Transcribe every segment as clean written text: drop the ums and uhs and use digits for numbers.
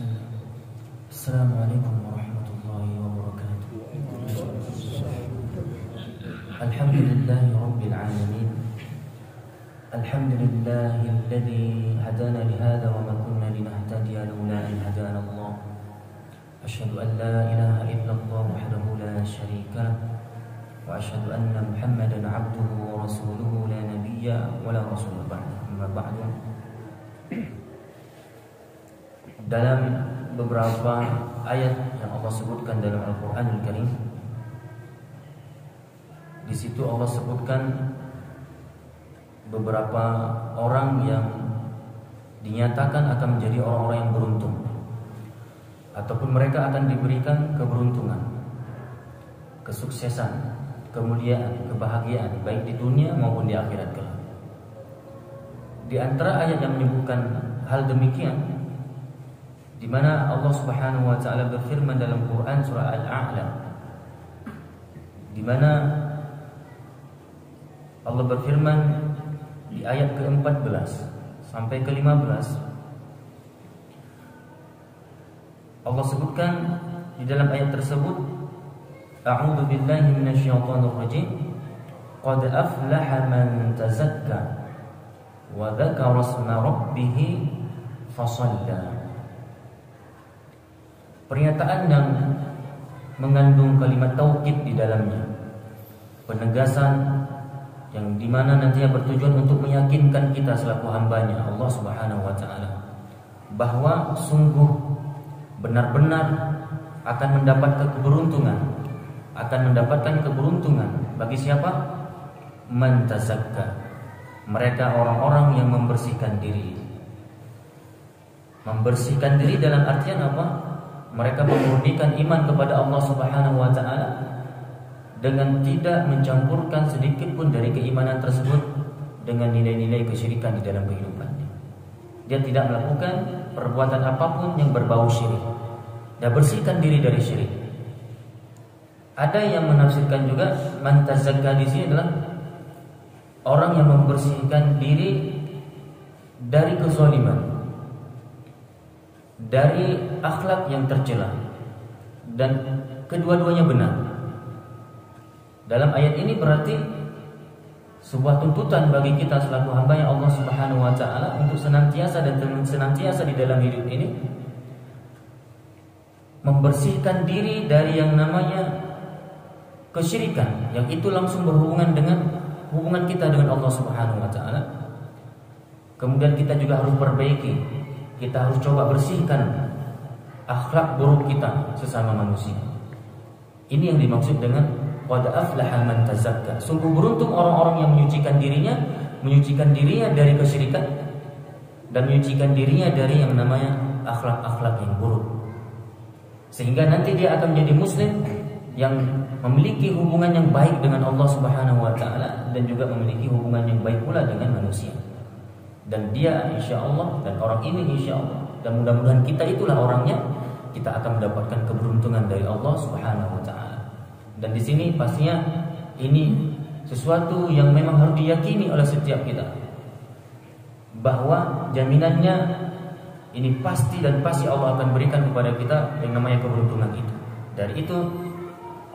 Bismillah. Assalamualaikum warahmatullahi wabarakatuh. Alhamdulillahi rabbil alamin. Alhamdulillahilladzi hadana lihada wa ma kunna linahtadiya laula an hadana Allah. Asyhadu an la ilaha illallah wahdahu la syarika lah wa asyhadu anna Muhammadan abduhu wa rasuluhu la nabiyya wa la rasula ba'dahu. Amma ba'du. Dalam beberapa ayat yang Allah sebutkan dalam Al-Qur'anul Karim, di situ Allah sebutkan beberapa orang yang dinyatakan akan menjadi orang-orang yang beruntung, ataupun mereka akan diberikan keberuntungan, kesuksesan, kemuliaan, kebahagiaan baik di dunia maupun di akhirat kelak. Di antara ayat yang menyebutkan hal demikian, di mana Allah Subhanahu wa taala berfirman dalam Quran surah Al-A'la, di mana Allah berfirman di ayat ke-14 sampai ke-15, Allah sebutkan di dalam ayat tersebut, A'udzu billahi minasyaitonir rajim, qad aflaha man tazakka wa dzakara isma rabbih fasalla. Pernyataan yang mengandung kalimat taukid di dalamnya, penegasan yang dimana nantinya bertujuan untuk meyakinkan kita selaku hambanya Allah Subhanahu wa ta'ala bahwa sungguh benar-benar akan mendapatkan keberuntungan bagi siapa? Man tazakka, mereka orang-orang yang membersihkan diri. Membersihkan diri dalam artian apa? Mereka memurnikan iman kepada Allah Subhanahu wa ta'ala dengan tidak mencampurkan sedikit pun dari keimanan tersebut dengan nilai-nilai kesyirikan di dalam kehidupannya. Dia tidak melakukan perbuatan apapun yang berbau syirik. Dia bersihkan diri dari syirik. Ada yang menafsirkan juga man tazakka di sini adalah orang yang membersihkan diri dari kezaliman, dari akhlak yang tercela, dan kedua-duanya benar. Dalam ayat ini berarti sebuah tuntutan bagi kita selaku hamba-Nya Allah Subhanahu wa taala untuk senantiasa di dalam hidup ini membersihkan diri dari yang namanya kesyirikan, yang itu langsung berhubungan dengan hubungan kita dengan Allah Subhanahu wa taala. Kemudian kita juga harus perbaiki, kita harus coba bersihkan akhlak buruk kita sesama manusia. Ini yang dimaksud dengan qad aflaha man tazakka. Sungguh beruntung orang-orang yang menyucikan dirinya dari kesyirikan dan menyucikan dirinya dari yang namanya akhlak-akhlak yang buruk, sehingga nanti dia akan menjadi muslim yang memiliki hubungan yang baik dengan Allah Subhanahu wa taala dan juga memiliki hubungan yang baik pula dengan manusia. Dan dia insya Allah, dan orang ini insya Allah, dan mudah-mudahan kita itulah orangnya, kita akan mendapatkan keberuntungan dari Allah Subhanahu wa taala. Dan di sini pastinya ini sesuatu yang memang harus diyakini oleh setiap kita, bahwa jaminannya ini pasti dan pasti Allah akan berikan kepada kita yang namanya keberuntungan itu. Dari itu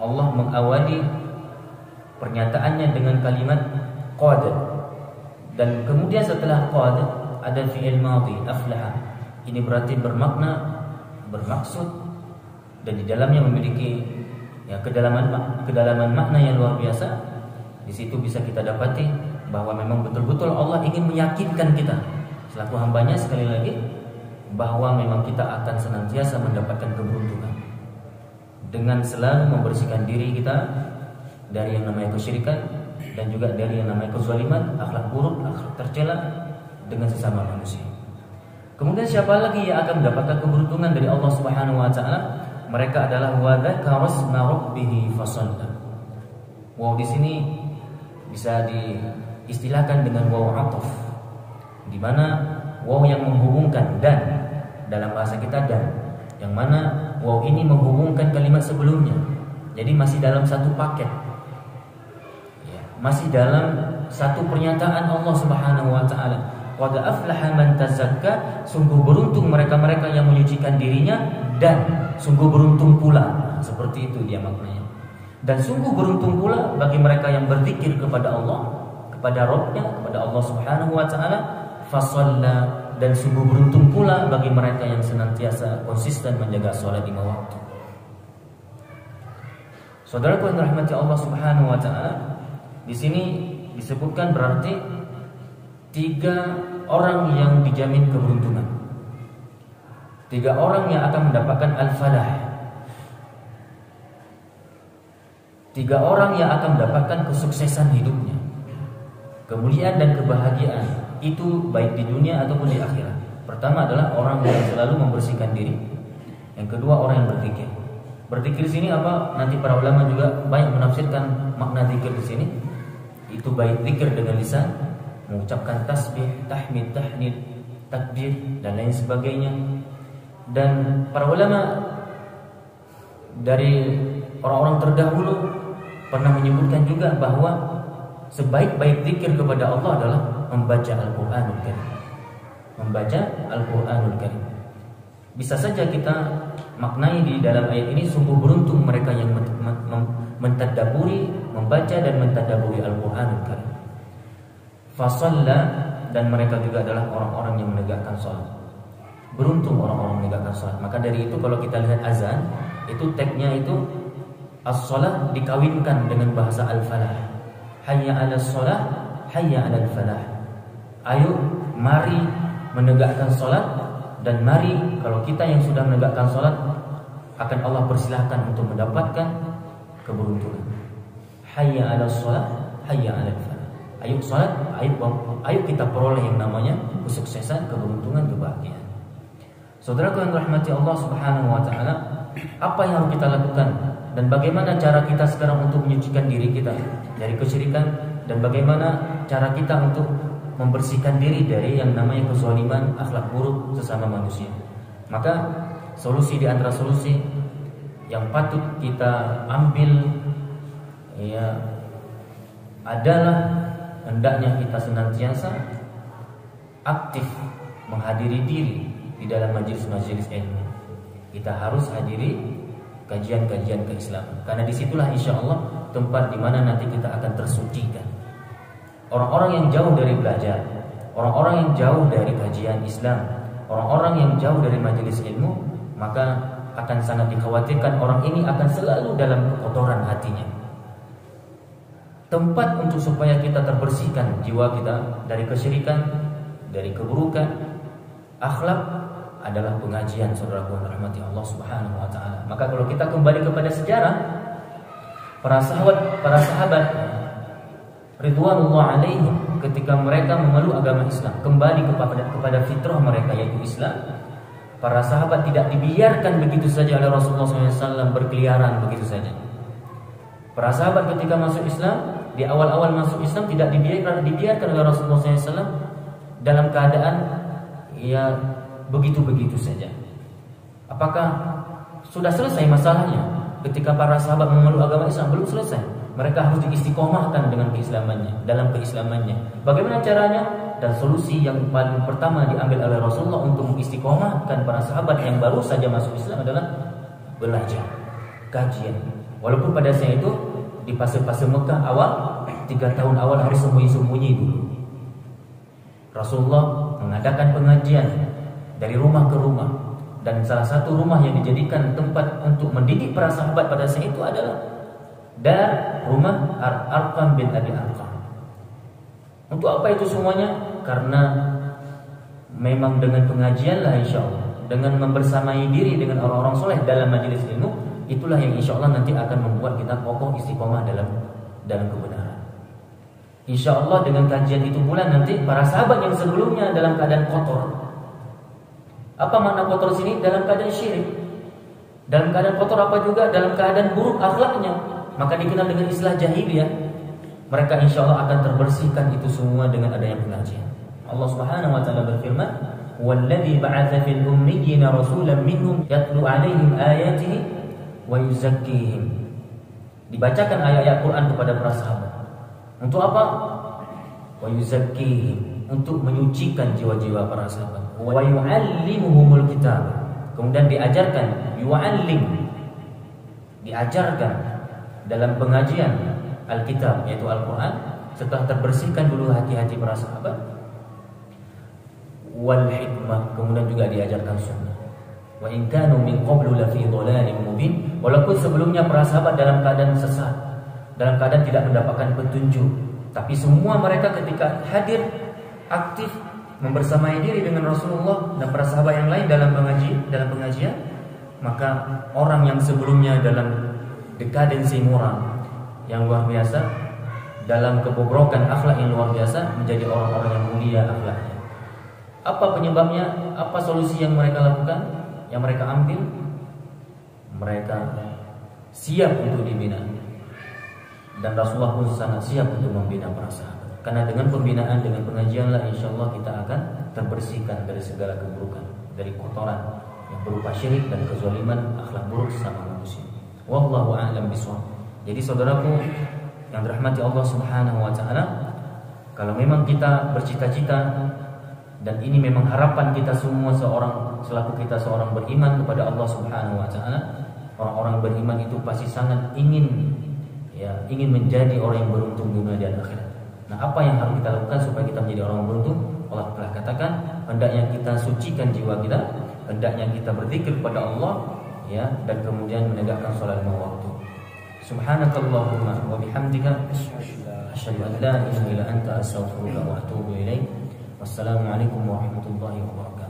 Allah mengawali pernyataannya dengan kalimat qad. Dan kemudian setelah qad ada fi'il madhi aflaha. Ini berarti bermakna, bermaksud, dan di dalamnya memiliki kedalaman makna yang luar biasa. Di situ bisa kita dapati bahwa memang betul-betul Allah ingin meyakinkan kita selaku hambanya sekali lagi bahwa memang kita akan senantiasa mendapatkan keberuntungan dengan selalu membersihkan diri kita dari yang namanya kesyirikan dan juga dari yang namanya kezaliman, akhlak buruk, akhlak tercela dengan sesama manusia. Kemudian siapa lagi yang akan mendapatkan keberuntungan dari Allah Subhanahu wa taala? Mereka adalah wa dzakara isma rabbih fasalla. Waw di sini bisa diistilahkan dengan waw ataf, di mana waw yang menghubungkan dan dalam bahasa kita dan, yang mana waw ini menghubungkan kalimat sebelumnya. Jadi masih dalam satu paket, masih dalam satu pernyataan Allah Subhanahu wa taala qad aflaha man tazakka, sungguh beruntung mereka-mereka yang menyucikan dirinya, dan sungguh beruntung pula. Seperti itu dia maknanya. Dan sungguh beruntung pula bagi mereka yang berzikir kepada Allah, kepada Rabbnya, kepada Allah Subhanahu wa taala, fasalla, dan sungguh beruntung pula bagi mereka yang senantiasa konsisten menjaga salat 5 waktu. Saudaraku yang dirahmati Allah Subhanahu wa taala, di sini disebutkan berarti 3 orang yang dijamin keberuntungan. 3 orang yang akan mendapatkan al-falah. 3 orang yang akan mendapatkan kesuksesan hidupnya, kemuliaan dan kebahagiaan, itu baik di dunia ataupun di akhirat. Pertama adalah orang yang selalu membersihkan diri. Yang kedua orang yang berzikir. Berzikir di sini apa? Nanti para ulama juga banyak menafsirkan makna zikir di sini. Itu baik zikir dengan lisan, mengucapkan tasbih, tahmid, tahlil, takbir dan lain sebagainya. Dan para ulama dari orang-orang terdahulu pernah menyebutkan juga bahwa sebaik-baik zikir kepada Allah adalah membaca Al-Qur'anul Karim. Membaca Al-Qur'anul Karim. Bisa saja kita maknai di dalam ayat ini, sungguh beruntung mereka yang mentadabburi, membaca dan mentadabburi Al-Qur'anul Karim. Fasalla, dan mereka juga adalah orang-orang yang menegakkan salat. Beruntung orang-orang menegakkan salat. Maka dari itu kalau kita lihat azan, itu tagnya itu as-salah dikawinkan dengan bahasa al-falah. Hayya 'alas shalah, hayya 'alal falah. Ayo mari menegakkan salat, dan mari kalau kita yang sudah menegakkan salat akan Allah persilahkan untuk mendapatkan keberuntungan. Hayya 'alas shalah, hayya 'alal falah. Ayo salat, ayo kita peroleh yang namanya kesuksesan, keberuntungan, kebahagiaan. Saudaraku yang dirahmati Allah Subhanahu wa taala, apa yang harus kita lakukan dan bagaimana cara kita sekarang untuk menyucikan diri kita dari kesyirikan, dan bagaimana cara kita untuk membersihkan diri dari yang namanya kezaliman, akhlak buruk sesama manusia. Maka solusi di antara solusi yang patut kita ambil ya adalah hendaknya kita senantiasa aktif menghadiri diri di dalam majelis-majelis ilmu. Kita harus hadiri kajian-kajian keislaman, karena disitulah insya Allah tempat di mana nanti kita akan tersucikan. Orang-orang yang jauh dari belajar, orang-orang yang jauh dari kajian Islam, orang-orang yang jauh dari majelis ilmu, maka akan sangat dikhawatirkan orang ini akan selalu dalam kekotoran hatinya. Tempat untuk supaya kita terbersihkan jiwa kita dari kesyirikan, dari keburukan, akhlak adalah pengajian, saudaraku yang dirahmati Allah Subhanahu wa taala. Maka kalau kita kembali kepada sejarah para sahabat ridwanullah alaihim, ketika mereka memeluk agama Islam, kembali kepada fitrah mereka yaitu Islam, para sahabat tidak dibiarkan begitu saja oleh Rasulullah SAW berkeliaran begitu saja. Para sahabat ketika masuk Islam, di awal-awal masuk Islam tidak dibiarkan oleh Rasulullah SAW dalam keadaan ya begitu-begitu saja. Apakah sudah selesai masalahnya? Ketika para sahabat memeluk agama Islam, belum selesai. Mereka harus diistiqomahkan dengan keislamannya, dalam keislamannya. Bagaimana caranya? Dan solusi yang paling pertama diambil oleh Rasulullah untuk mengistiqomahkan para sahabat yang baru saja masuk Islam adalah belajar, kajian. Walaupun pada saat itu di fase-fase Mekah awal 3 tahun awal harus sembunyi-sembunyi dulu. Rasulullah mengadakan pengajian dari rumah ke rumah, dan salah satu rumah yang dijadikan tempat untuk mendidik para sahabat pada saat itu adalah rumah Arqam bin Abi Arqam. Untuk apa itu semuanya? Karena memang dengan pengajianlah insya Allah, dengan membersamai diri dengan orang-orang soleh dalam majelis ilmu, itulah yang insya Allah nanti akan membuat kita kokoh istiqomah dalam kebenaran. Insya Allah dengan kajian itu pula nanti para sahabat yang sebelumnya dalam keadaan kotor. Apa makna kotor sini? Dalam keadaan syirik. Dalam keadaan kotor apa juga? Dalam keadaan buruk akhlaknya. Maka dikenal dengan istilah jahiliyah. Mereka insya Allah akan terbersihkan itu semua dengan adanya pengajian. Allah Subhanahu wa taala berfirman, "Walladzi ba'atsa fil ummiyina rasulan minhum yatlu 'alaihim ayatihi wa yuzakkihim." Dibacakan ayat-ayat Quran kepada para sahabat. Untuk apa? Wa yuzakkihim. untuk menyucikan jiwa-jiwa para sahabat. Wa yu'allimuhumul kitab. Kemudian diajarkan, diajarkan dalam pengajian Alkitab yaitu Al-Quran. Setelah terbersihkan dulu hati-hati para sahabat, wal hikmah, kemudian juga diajarkan sunnah. Wa in kanu min qablu lafi dhalalin mubin. Walaupun sebelumnya para sahabat dalam keadaan sesat, dalam keadaan tidak mendapatkan petunjuk, tapi semua mereka ketika hadir aktif membersamai diri dengan Rasulullah dan para sahabat yang lain dalam pengajian, maka orang yang sebelumnya dalam dekadensi moral yang luar biasa, dalam kebobrokan akhlak yang luar biasa, menjadi orang-orang yang mulia akhlaknya. Apa penyebabnya? Apa solusi yang mereka lakukan? Yang mereka ambil? Mereka siap untuk dibina. Dan Rasulullah pun sangat siap untuk membina para sahabat. Karena dengan pembinaan, dengan pengajianlah insya Allah kita akan terbersihkan dari segala keburukan, dari kotoran yang berupa syirik dan kezaliman, akhlak buruk sama manusia. Wallahu a'lam bishawab. Jadi saudaraku yang dirahmati Allah Subhanahu wa taala, kalau memang kita bercita-cita dan ini memang harapan kita semua selaku kita seorang beriman kepada Allah Subhanahu wa taala, orang-orang beriman itu pasti sangat ingin menjadi orang yang beruntung dunia dan akhirat. Nah, apa yang harus kita lakukan supaya kita menjadi orang yang beruntung? Allah telah katakan, hendaknya kita sucikan jiwa kita, hendaknya kita berzikir kepada Allah, ya, dan kemudian menegakkan salat lima waktu. Subhanakallahumma wa bihamdika asyhadu an la ilaha illa anta astaghfiruka wa atubu ilaik. Wassalamualaikum warahmatullahi wabarakatuh.